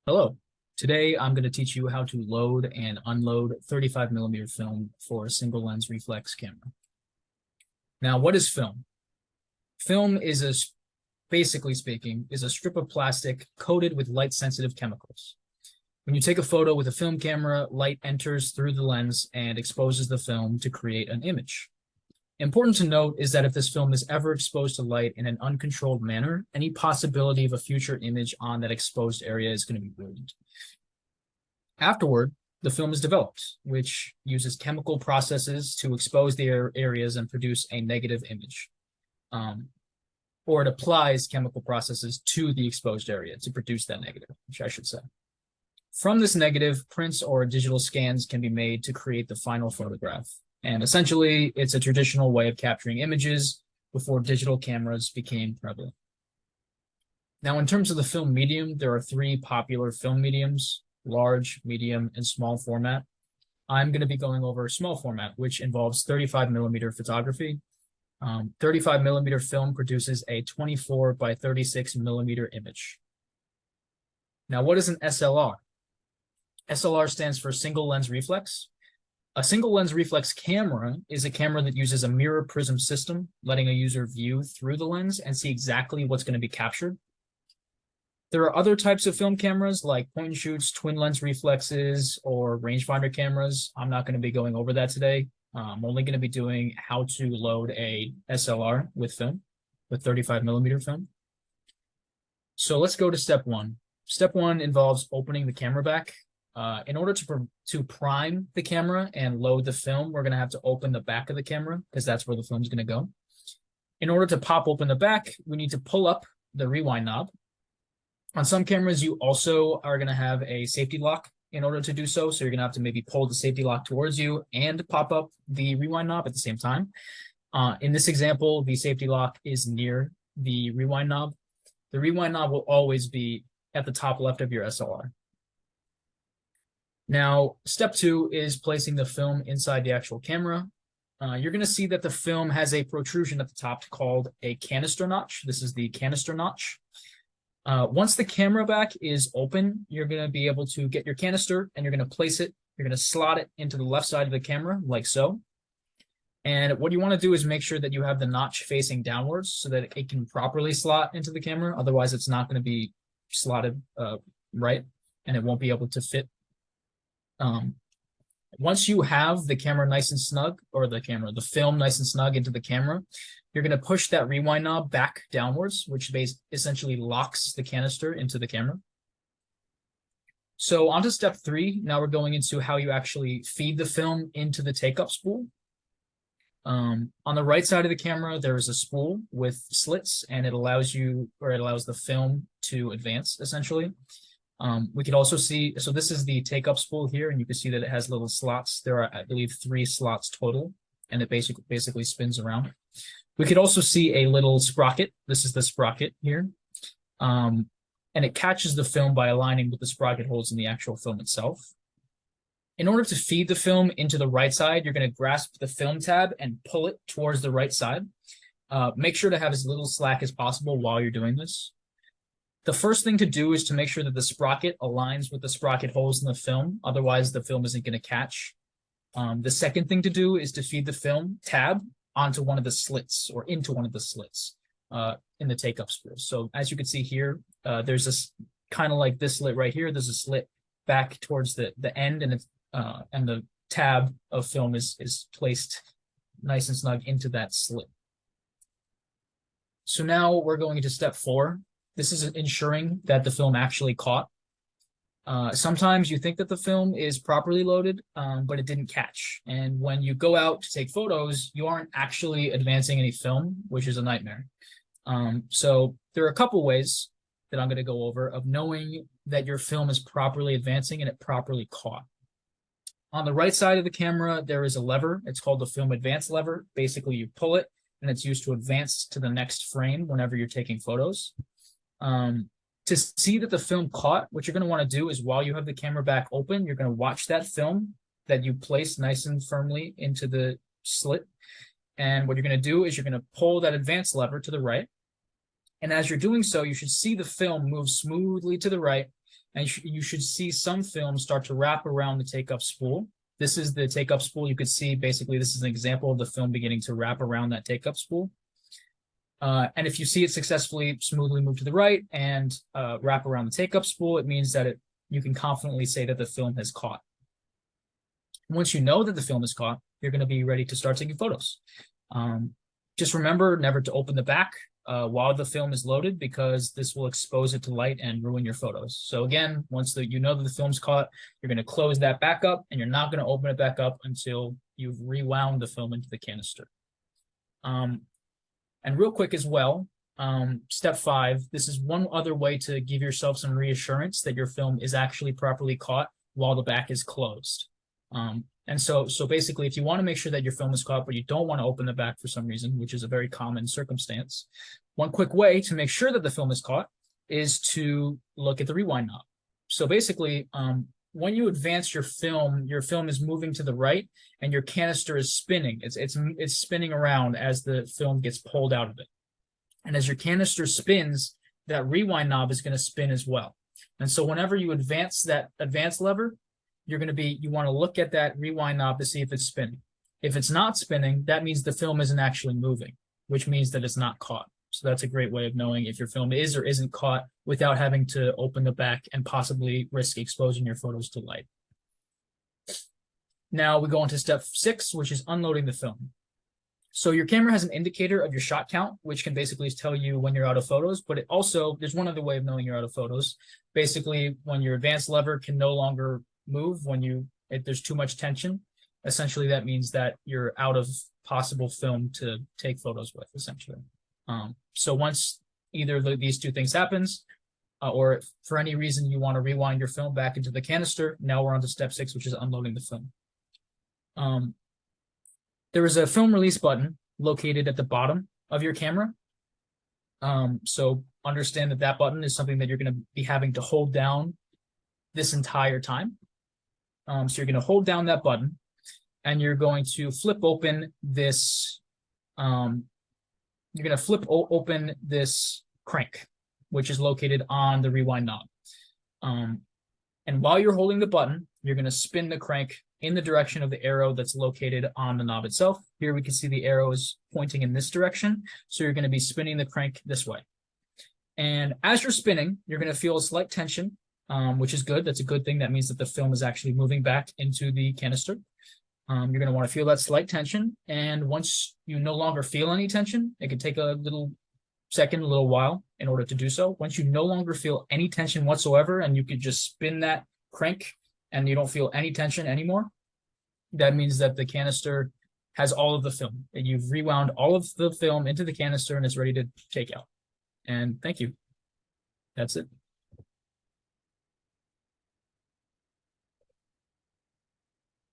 Hello. Today I'm going to teach you how to load and unload 35mm film for a single lens reflex camera. Now, what is film? Film is basically speaking, is a strip of plastic coated with light-sensitive chemicals. When you take a photo with a film camera, light enters through the lens and exposes the film to create an image. Important to note is that if this film is ever exposed to light in an uncontrolled manner, any possibility of a future image on that exposed area is going to be ruined. Afterward, the film is developed, which uses chemical processes to expose the areas and produce a negative image. Or it applies chemical processes to the exposed area to produce that negative, which I should say. From this negative, prints or digital scans can be made to create the final photograph. And essentially, it's a traditional way of capturing images before digital cameras became prevalent. Now, in terms of the film medium, there are three popular film mediums: large, medium, and small format. I'm going to be going over small format, which involves 35mm photography. 35mm film produces a 24 by 36mm image. Now, what is an SLR? SLR stands for single lens reflex. A single lens reflex camera is a camera that uses a mirror prism system, letting a user view through the lens and see exactly what's going to be captured. There are other types of film cameras like point and shoots, twin lens reflexes, or rangefinder cameras. I'm not going to be going over that today. I'm only going to be doing how to load a SLR with film, with 35mm film. So let's go to step one. Step one involves opening the camera back. In order to prime the camera and load the film, we're going to have to open the back of the camera because that's where the film is going to go. In order to pop open the back, we need to pull up the rewind knob. On some cameras, you also are going to have a safety lock in order to do so. So you're going to have to maybe pull the safety lock towards you and pop up the rewind knob at the same time. In this example, the safety lock is near the rewind knob. The rewind knob will always be at the top left of your SLR. Now, step two is placing the film inside the actual camera. You're going to see that the film has a protrusion at the top called a canister notch. This is the canister notch. Once the camera back is open, you're going to be able to get your canister and you're going to place it. You're going to slot it into the left side of the camera like so. And what you want to do is make sure that you have the notch facing downwards so that it can properly slot into the camera. Otherwise, it's not going to be slotted right and it won't be able to fit. Once you have the camera nice and snug, or the film nice and snug into the camera, you're going to push that rewind knob back downwards, which essentially locks the canister into the camera. So on to step three. Now we're going into how you actually feed the film into the take-up spool. On the right side of the camera, there is a spool with slits, and it allows the film to advance, essentially. We could also see, so this is the take-up spool here, and you can see that it has little slots. There are, I believe, 3 slots total, and it basically spins around. We could also see a little sprocket. This is the sprocket here. And it catches the film by aligning with the sprocket holes in the actual film itself. In order to feed the film into the right side, you're going to grasp the film tab and pull it towards the right side. Make sure to have as little slack as possible while you're doing this. The first thing to do is to make sure that the sprocket aligns with the sprocket holes in the film. Otherwise, the film isn't going to catch. The second thing to do is to feed the film tab onto one of the slits or into one of the slits in the take-up spool. So as you can see here, there's this kind of like this slit right here. There's a slit back towards the end, and the tab of film is placed nice and snug into that slit. So now we're going into step 4. This is ensuring that the film actually caught. Sometimes you think that the film is properly loaded, but it didn't catch. And when you go out to take photos, you aren't actually advancing any film, which is a nightmare. So there are a couple ways that I'm going to go over of knowing that your film is properly advancing and it properly caught. On the right side of the camera, there is a lever. It's called the film advance lever. Basically, you pull it, and it's used to advance to the next frame whenever you're taking photos. To see that the film caught, what you're going to want to do is while you have the camera back open, you're going to watch that film that you place nice and firmly into the slit. And what you're going to do is you're going to pull that advance lever to the right. And as you're doing so, you should see the film move smoothly to the right and you should see some film start to wrap around the take-up spool. This is the take-up spool. You could see basically this is an example of the film beginning to wrap around that take-up spool. And if you see it successfully smoothly move to the right and wrap around the take-up spool, it means that you can confidently say that the film has caught. Once you know that the film is caught, you're going to be ready to start taking photos. Just remember never to open the back while the film is loaded, because this will expose it to light and ruin your photos. So again, once you know that the film's caught, you're going to close that back up, and you're not going to open it back up until you've rewound the film into the canister. And real quick as well, step 5, this is one other way to give yourself some reassurance that your film is actually properly caught while the back is closed. And so basically, if you want to make sure that your film is caught, but you don't want to open the back for some reason, which is a very common circumstance, one quick way to make sure that the film is caught is to look at the rewind knob. So basically, when you advance your film is moving to the right, and your canister is spinning. It's spinning around as the film gets pulled out of it. And as your canister spins, that rewind knob is going to spin as well. And so whenever you advance that advance lever, you want to look at that rewind knob to see if it's spinning. If it's not spinning, that means the film isn't actually moving, which means that it's not caught. So that's a great way of knowing if your film is or isn't caught without having to open the back and possibly risk exposing your photos to light. Now we go on to step 6, which is unloading the film. So your camera has an indicator of your shot count, which can basically tell you when you're out of photos, but there's one other way of knowing you're out of photos. Basically, when your advance lever can no longer move, there's too much tension, essentially that means that you're out of possible film to take photos with, essentially. So once either these two things happens, or if for any reason you want to rewind your film back into the canister, now we're on to step 6, which is unloading the film. There is a film release button located at the bottom of your camera. So understand that button is something that you're going to be having to hold down this entire time. So you're going to hold down that button, and you're going to flip open this. You're going to flip open this crank, which is located on the rewind knob. And while you're holding the button, you're going to spin the crank in the direction of the arrow that's located on the knob itself. Here we can see the arrow is pointing in this direction, so you're going to be spinning the crank this way. And as you're spinning, you're going to feel a slight tension, which is good. That's a good thing. That means that the film is actually moving back into the canister. You're going to want to feel that slight tension. And once you no longer feel any tension, it can take a little second, a little while in order to do so. Once you no longer feel any tension whatsoever, and you could just spin that crank and you don't feel any tension anymore, that means that the canister has all of the film. And you've rewound all of the film into the canister and it's ready to take out. And thank you. That's it.